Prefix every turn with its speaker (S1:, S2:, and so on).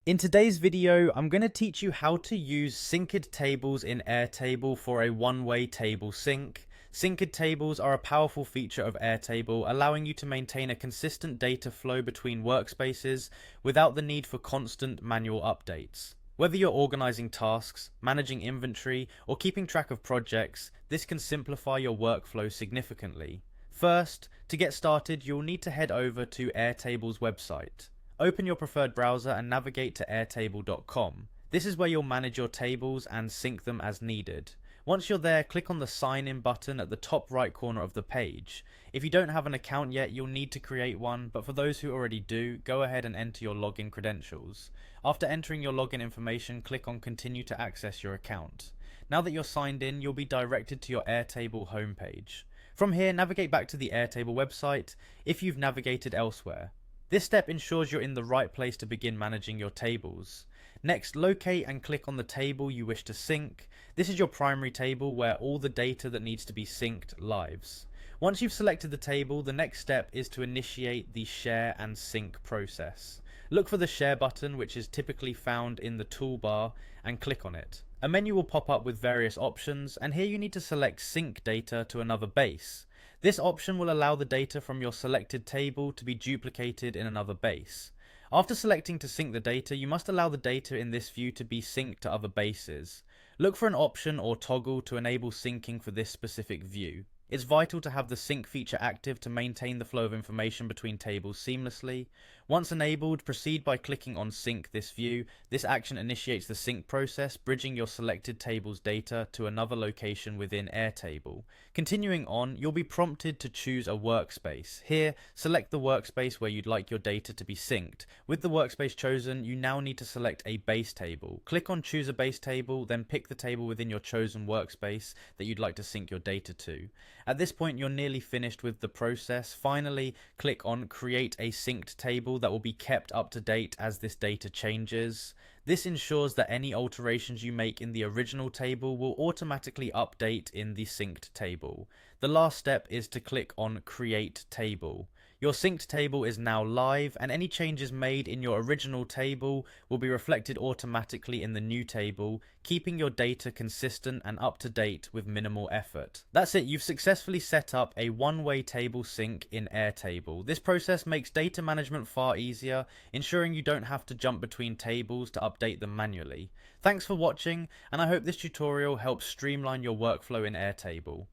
S1: In today's video, I'm going to teach you how to use synced tables in Airtable for a one-way table sync. Synced tables are a powerful feature of Airtable, allowing you to maintain a consistent data flow between workspaces without the need for constant manual updates. Whether you're organizing tasks, managing inventory, or keeping track of projects, this can simplify your workflow significantly. First, to get started, you'll need to head over to Airtable's website. Open your preferred browser and navigate to airtable.com. This is where you'll manage your tables and sync them as needed. Once you're there, click on the sign in button at the top right corner of the page. If you don't have an account yet, you'll need to create one, but for those who already do, go ahead and enter your login credentials. After entering your login information, click on continue to access your account. Now that you're signed in, you'll be directed to your Airtable homepage. From here, navigate back to the Airtable website if you've navigated elsewhere. This step ensures you're in the right place to begin managing your tables. Next, locate and click on the table you wish to sync. This is your primary table where all the data that needs to be synced lives. Once you've selected the table, the next step is to initiate the share and sync process. Look for the share button, which is typically found in the toolbar, and click on it. A menu will pop up with various options, and here you need to select sync data to another base. This option will allow the data from your selected table to be duplicated in another base. After selecting to sync the data, you must allow the data in this view to be synced to other bases. Look for an option or toggle to enable syncing for this specific view. It's vital to have the sync feature active to maintain the flow of information between tables seamlessly. Once enabled, proceed by clicking on Sync this view. This action initiates the sync process, bridging your selected table's data to another location within Airtable. Continuing on, you'll be prompted to choose a workspace. Here, select the workspace where you'd like your data to be synced. With the workspace chosen, you now need to select a base table. Click on Choose a base table, then pick the table within your chosen workspace that you'd like to sync your data to. At this point, you're nearly finished with the process. Finally, click on Create a synced table that will be kept up to date as this data changes. This ensures that any alterations you make in the original table will automatically update in the synced table. The last step is to click on Create Table. Your synced table is now live, and any changes made in your original table will be reflected automatically in the new table, keeping your data consistent and up to date with minimal effort. That's it, you've successfully set up a one-way table sync in Airtable. This process makes data management far easier, ensuring you don't have to jump between tables to update them manually. Thanks for watching, and I hope this tutorial helps streamline your workflow in Airtable.